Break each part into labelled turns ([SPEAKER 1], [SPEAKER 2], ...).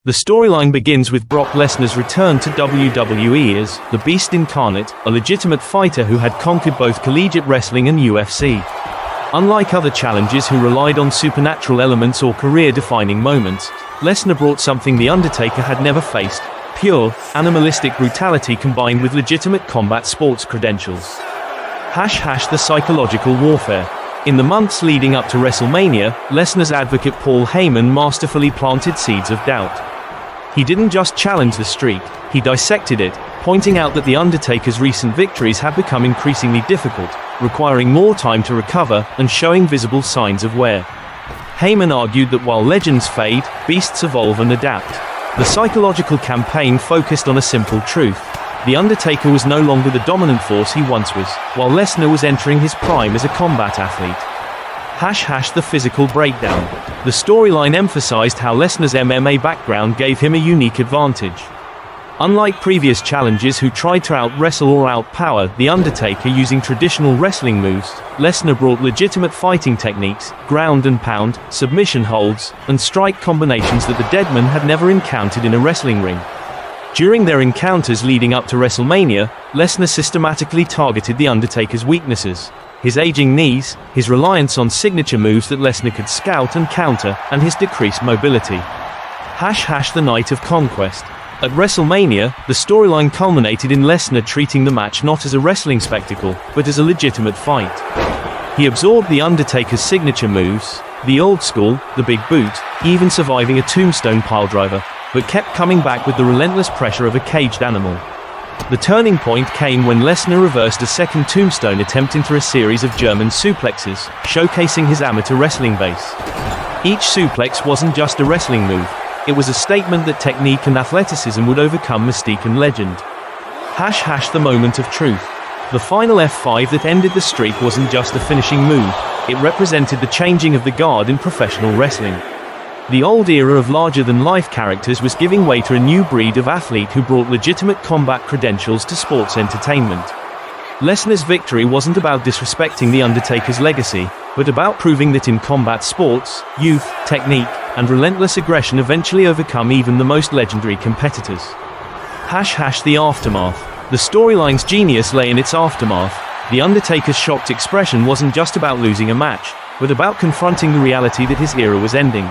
[SPEAKER 1] The storyline begins with Brock Lesnar's return to WWE as the Beast Incarnate, a legitimate fighter who had conquered both collegiate wrestling and UFC. Unlike other challengers who relied on supernatural elements or career-defining moments, Lesnar brought something The Undertaker had never faced: pure, animalistic brutality combined with legitimate combat sports credentials. The psychological warfare. In the months leading up to WrestleMania, Lesnar's advocate Paul Heyman masterfully planted seeds of doubt. He didn't just challenge the streak, he dissected it, pointing out that The Undertaker's recent victories had become increasingly difficult, requiring more time to recover and showing visible signs of wear. Heyman argued that while legends fade, beasts evolve and adapt. The psychological campaign focused on a simple truth: The Undertaker was no longer the dominant force he once was, while Lesnar was entering his prime as a combat athlete. The physical breakdown. The storyline emphasized how Lesnar's MMA background gave him a unique advantage. Unlike previous challengers who tried to out-wrestle or outpower The Undertaker using traditional wrestling moves, Lesnar brought legitimate fighting techniques, ground and pound, submission holds, and strike combinations that the Deadman had never encountered in a wrestling ring. During their encounters leading up to WrestleMania, Lesnar systematically targeted The Undertaker's weaknesses: his aging knees, his reliance on signature moves that Lesnar could scout and counter, and his decreased mobility. The night of conquest. At WrestleMania, the storyline culminated in Lesnar treating the match not as a wrestling spectacle, but as a legitimate fight. He absorbed The Undertaker's signature moves, the old school, the big boot, even surviving a tombstone piledriver, but kept coming back with the relentless pressure of a caged animal. The turning point came when Lesnar reversed a second tombstone attempt into a series of German suplexes, showcasing his amateur wrestling base. Each suplex wasn't just a wrestling move, it was a statement that technique and athleticism would overcome mystique and legend. The moment of truth. The final F5 that ended the streak wasn't just a finishing move, it represented the changing of the guard in professional wrestling. The old era of larger-than-life characters was giving way to a new breed of athlete who brought legitimate combat credentials to sports entertainment. Lesnar's victory wasn't about disrespecting The Undertaker's legacy, but about proving that in combat sports, youth, technique, and relentless aggression eventually overcome even the most legendary competitors. The aftermath. The storyline's genius lay in its aftermath. The Undertaker's shocked expression wasn't just about losing a match, but about confronting the reality that his era was ending.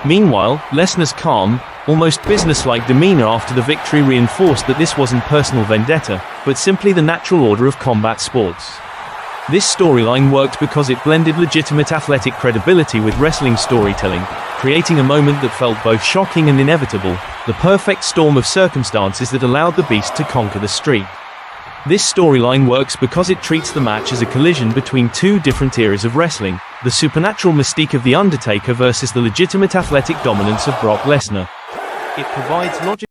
[SPEAKER 1] Meanwhile, Lesnar's calm, almost businesslike demeanor after the victory reinforced that this wasn't personal vendetta, but simply the natural order of combat sports. This storyline worked because it blended legitimate athletic credibility with wrestling storytelling, creating a moment that felt both shocking and inevitable, the perfect storm of circumstances that allowed the Beast to conquer the streak. This storyline works because it treats the match as a collision between two different eras of wrestling: the supernatural mystique of The Undertaker versus the legitimate athletic dominance of Brock Lesnar. It provides logic